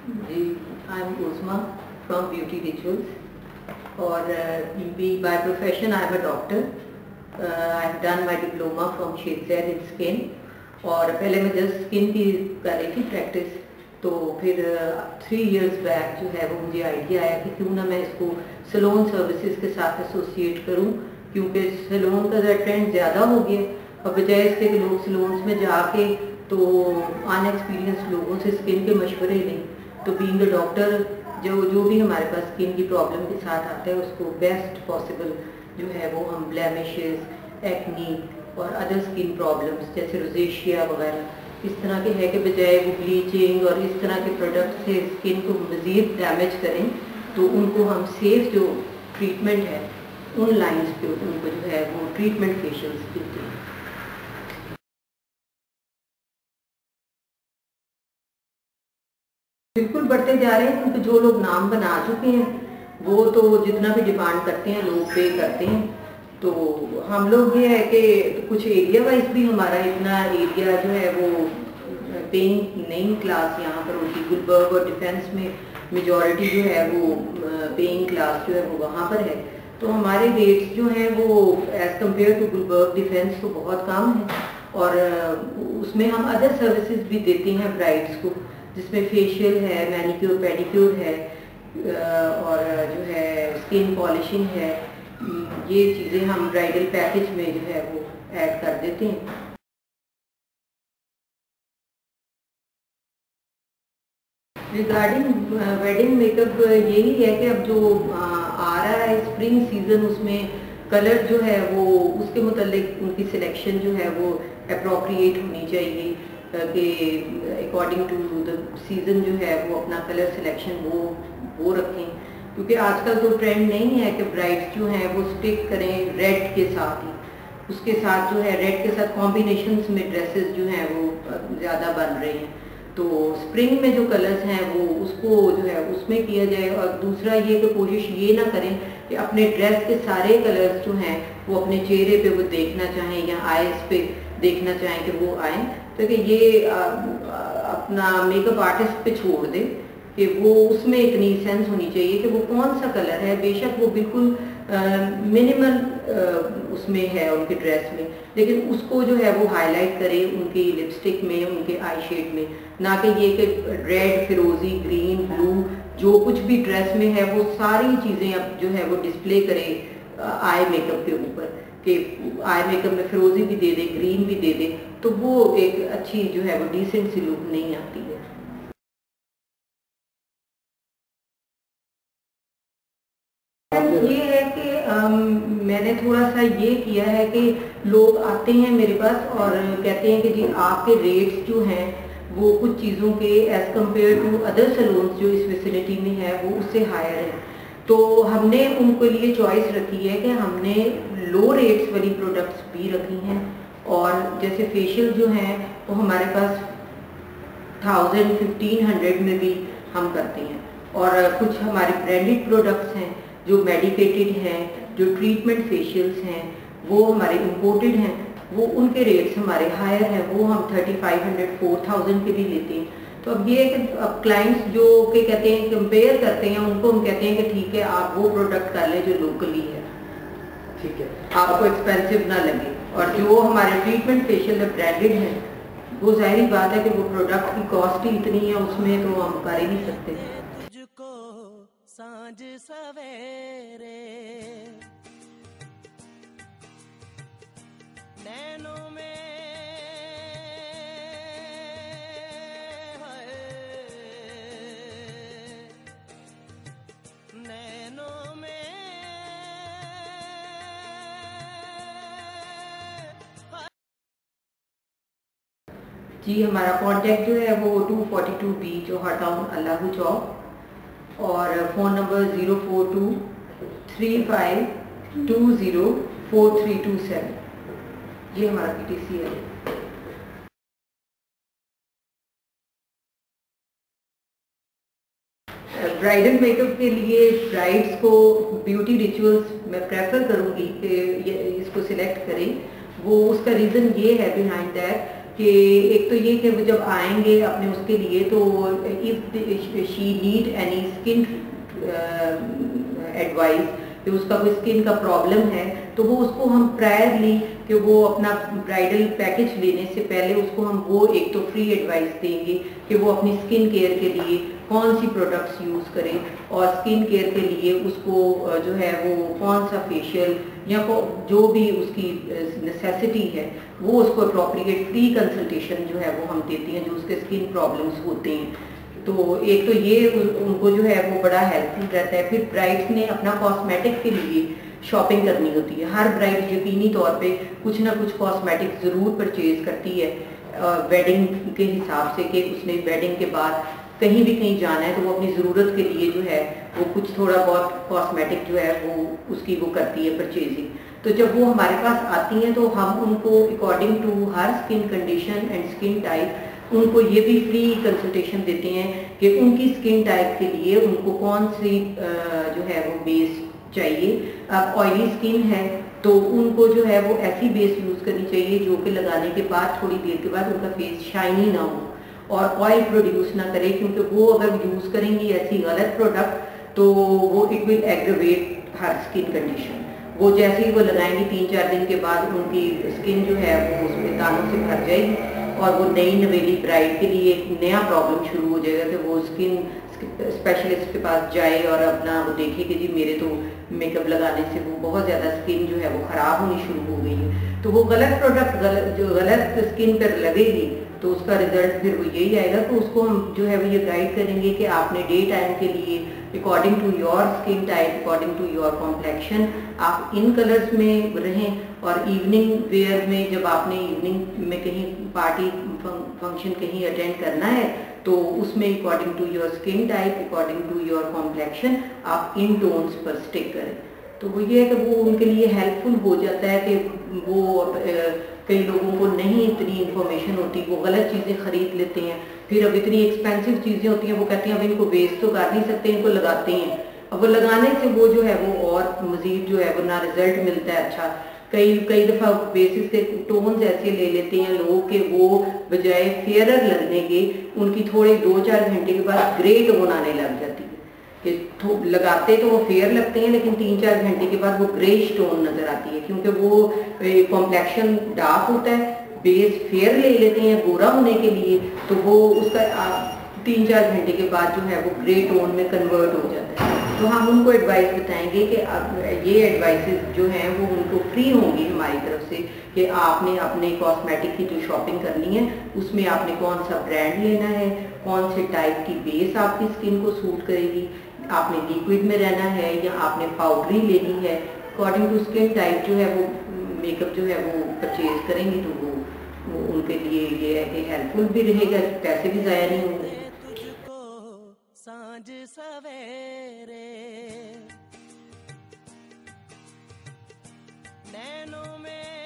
Ji, I am Usma from beauty rituals और by profession I am a doctor. I have done my diploma from Sheikh Zayed in skin और पहले मैं just skin की कर रही थी प्रैक्टिस। तो फिर 3 इयर्स बैक जो है वो मुझे आइडिया आया कि क्यों ना मैं इसको सैलून सर्विसेज के साथ एसोसिएट करूं, क्योंकि सैलून का ट्रेंड ज़्यादा हो गया और बजाय इसके कि लोग सैलून्स में जाके तो अनएक्सपीरियंस लोगों से स्किन के मशवरे लें। तो बीइंग अ डॉक्टर जो भी हमारे पास स्किन की प्रॉब्लम के साथ आता है उसको बेस्ट पॉसिबल जो है वो हम ब्लेमिशेस, एक्नी और अदर स्किन प्रॉब्लम्स जैसे रोजेशिया वगैरह इस तरह के है कि बजाय वो ब्लीचिंग और इस तरह के प्रोडक्ट से स्किन को मज़ीद डैमेज करें, तो उनको हम सेफ जो ट्रीटमेंट है उन लाइन्स पे उनको जो है वो ट्रीटमेंट फेशियल्स देते हैं। बिल्कुल बढ़ते जा रहे हैं क्योंकि जो लोग नाम बना चुके हैं वो तो जितना भी डिमांड करते हैं लोग पे करते हैं। तो हम लोग ये है कि कुछ एरिया वाइज भी हमारा इतना एरिया जो है वो पेइंग नहीं क्लास यहाँ पर होती। गुलबर्ग और डिफेंस में मेजॉरिटी जो है वो पेइंग क्लास जो है वो वहाँ पर है। तो हमारे रेट्स जो हैं वो as compare to Gulberg defence तो बहुत कम है और उसमें हम अदर सर्विसेज भी देते हैं ब्राइड्स को, जिसमें फेशियल है, मैनिक्योर पेडिक्योर है और जो है स्किन पॉलिशिंग है। ये चीज़ें हम ब्राइडल पैकेज में जो है वो ऐड कर देते हैं। रिगार्डिंग वेडिंग मेकअप यही है कि अब जो आ रहा है स्प्रिंग सीजन, उसमें कलर जो है वो उसके मुतालिक उनकी सिलेक्शन जो है वो अप्रोप्रिएट होनी चाहिए कि अकॉर्डिंग टू द सीज़न जो है वो अपना कलर सिलेक्शन वो रखें। क्योंकि आजकल तो ट्रेंड नहीं है कि ब्राइड्स जो हैं वो स्टिक करें रेड के साथ ही, उसके साथ जो है रेड के साथ कॉम्बिनेशंस में ड्रेसेस जो हैं वो ज़्यादा बन रहे हैं। तो स्प्रिंग में जो कलर्स हैं वो उसको जो है उसमें किया जाए। और दूसरा ये कि कोशिश ये ना करें कि अपने ड्रेस के सारे कलर्स जो हैं वो अपने चेहरे पे वो देखना चाहें या आइज़ पे देखना चाहें कि वो आएँ, तो कि ये अपना मेकअप आर्टिस्ट पे छोड़ दें कि वो उसमें इतनी सेंस होनी चाहिए कि वो कौन सा कलर है। बेशक वो बिल्कुल मिनिमल उसमें है उनके ड्रेस में, लेकिन उसको जो है वो हाईलाइट करें उनकी लिपस्टिक में, उनके आई शेड में, ना कि ये कि रेड, फिरोजी, ग्रीन, ब्लू जो कुछ भी ड्रेस में है वो सारी चीज़ें अब जो है वो डिस्प्ले करें आई मेकअप के ऊपर कि आई मेकअप में फिरोजी भी दे दे, ग्रीन भी दे दे, तो वो एक अच्छी जो है वो डिसेंट सी लुक नहीं आती है। ये है कि मैंने थोड़ा सा ये किया है कि लोग आते हैं मेरे पास और कहते हैं कि जी आपके रेट्स जो हैं वो कुछ चीज़ों के as compare to other salons जो इस फैसिलिटी में है वो उससे हायर है। तो हमने उनके लिए चॉइस रखी है कि हमने लो रेट्स वाली प्रोडक्ट्स भी रखी हैं और जैसे फेशियल जो हैं वो हमारे पास 1000-1500 में भी हम करते हैं। और कुछ हमारे ब्रांडेड प्रोडक्ट्स हैं जो मेडिकेटेड हैं, जो ट्रीटमेंट फेशियल्स हैं वो हमारे इम्पोर्टेड हैं, वो उनके रेट्स हमारे हायर हैं, वो हम 3500-4000 के भी लेते हैं। तो अब ये है कि अब क्लाइंट्स जो के कहते हैं कंपेयर करते हैं, उनको हम कहते हैं कि ठीक है आप वो प्रोडक्ट कर लें जो लोकली है, ठीक है, आपको एक्सपेंसिव ना लगे। और जो हमारे ट्रीटमेंट फेशियल ब्रांडेड हैं वो जाहिर बात है कि वो प्रोडक्ट की कॉस्ट ही इतनी है, उसमें तो हम कर ही नहीं सकते। तुझको सांझ सवेरे नैनों में नैनों में जी, हमारा कॉन्टैक्ट जो है वो 242B जौहर टाउन अल्लाहू चौक और फ़ोन नंबर 04235204327, ये हमारा PTC है। ब्राइडल मेकअप के लिए ब्राइड्स को ब्यूटी रिचुअल्स मैं प्रेफर करूँगी कि इसको सिलेक्ट करें। वो उसका रीज़न ये है बिहाइंड दैट कि एक तो ये कि वो जब आएंगे अपने उसके लिए, तो if she need any skin advice, कि उसका कोई स्किन का प्रॉब्लम है, तो वो उसको हम प्रायरली कि वो अपना ब्राइडल पैकेज लेने से पहले उसको हम वो एक तो फ्री एडवाइस देंगे कि वो अपनी स्किन केयर के लिए कौन सी प्रोडक्ट्स यूज़ करें, और स्किन केयर के लिए उसको जो है वो कौन सा फेशियल या जो भी उसकी नेसेसिटी है वो उसको अप्रोप्रिएट फ्री कंसल्टेशन जो है वो हम देते हैं जो उसके स्किन प्रॉब्लम्स होते हैं। तो एक तो ये उनको जो है वो बड़ा हेल्पफुल रहता है। फिर ब्राइड्स ने अपना कॉस्मेटिक के लिए शॉपिंग करनी होती है। हर ब्राइड यकीनी तौर पे कुछ ना कुछ कॉस्मेटिक ज़रूर परचेज करती है वेडिंग के हिसाब से, कि उसने वेडिंग के बाद कहीं भी कहीं जाना है तो वो अपनी ज़रूरत के लिए जो है वो कुछ थोड़ा बहुत कॉस्मेटिक जो है वो उसकी वो करती है परचेजिंग। तो जब वो हमारे पास आती हैं तो हम उनको अकॉर्डिंग टू हर skin condition and skin type उनको ये भी फ्री कंसल्टेशन देते हैं कि उनकी स्किन टाइप के लिए उनको कौन सी जो है वो बेस चाहिए। अब ऑयली स्किन है तो उनको जो है वो ऐसी बेस यूज़ करनी चाहिए जो कि लगाने के बाद थोड़ी देर के बाद उनका फेस शाइनी ना हो और ऑयल प्रोड्यूस ना करे, क्योंकि वो अगर यूज़ करेंगी ऐसी गलत प्रोडक्ट तो वो it will aggravate her skin condition. वो जैसे ही वो लगाएंगी 3-4 दिन के बाद उनकी स्किन जो है वो उसमें दानों से भर जाएगी और वो नई नवेली ब्राइड के लिए एक नया प्रॉब्लम शुरू हो जाएगा कि वो स्किन स्पेशलिस्ट के पास जाए और अपना वो देखे कि जी मेरे तो मेकअप लगाने से वो बहुत ज़्यादा स्किन जो है वो ख़राब होनी शुरू हो गई है। तो वो गलत प्रोडक्ट जो गलत स्किन पर लगेगी तो उसका रिजल्ट फिर वो यही आएगा। तो उसको हम जो है वो ये गाइड करेंगे कि आपने डे टाइम के लिए according to your skin type, according to your complexion आप इन कलर्स में रहें, और इवनिंग वेयर में जब आपने इवनिंग में कहीं पार्टी फंक्शन कहीं अटेंड करना है तो उसमें according to your skin type, according to your complexion आप इन टोन्स पर स्टिक करें। तो वो ये है कि वो उनके लिए हेल्पफुल हो जाता है कि वो कई लोगों को नहीं इतनी इन्फॉर्मेशन होती, वो गलत चीज़ें खरीद लेते हैं। फिर अब इतनी एक्सपेंसिव चीज़ें होती हैं वो कहते हैं अब इनको वेस्ट तो कर नहीं सकते, इनको लगाते हैं। अब वो लगाने से वो जो है वो और मज़ीद जो है वो ना रिजल्ट मिलता है अच्छा। कई दफ़ा बेसिस के टोन्स ऐसे ले लेते हैं लोग कि वो बजाय फेयरर लगने के उनकी थोड़े 2-4 घंटे के बाद ग्रे टोन आने लग जाती है कि लगाते तो वो फेयर लगते हैं लेकिन 3-4 घंटे के बाद वो ग्रेश टोन नज़र आती है, क्योंकि वो कॉम्प्लेक्शन डार्क होता है, बेस फेयर ले लेते हैं गोरा होने के लिए, तो वो उसका 3-4 घंटे के बाद जो है वो ग्रे टोन में कन्वर्ट हो जाता है। तो हम उनको एडवाइस बताएंगे कि अब ये एडवाइसेस जो हैं वो उनको फ्री होंगी हमारी तरफ से कि आपने अपने कॉस्मेटिक की जो शॉपिंग करनी है उसमें आपने कौन सा ब्रांड लेना है, कौन से टाइप की बेस आपकी स्किन को सूट करेगी, आपने लिक्विड में रहना है या आपने पाउडरी लेनी है। अकॉर्डिंग टू स्किन टाइप जो है वो मेकअप जो है वो परचेज करेंगे तो वो उनके लिए ये है कि हेल्पफुल भी रहेगा, पैसे भी ज़ाया नहीं होंगे। तुझको सांझ सवेरे नैनों में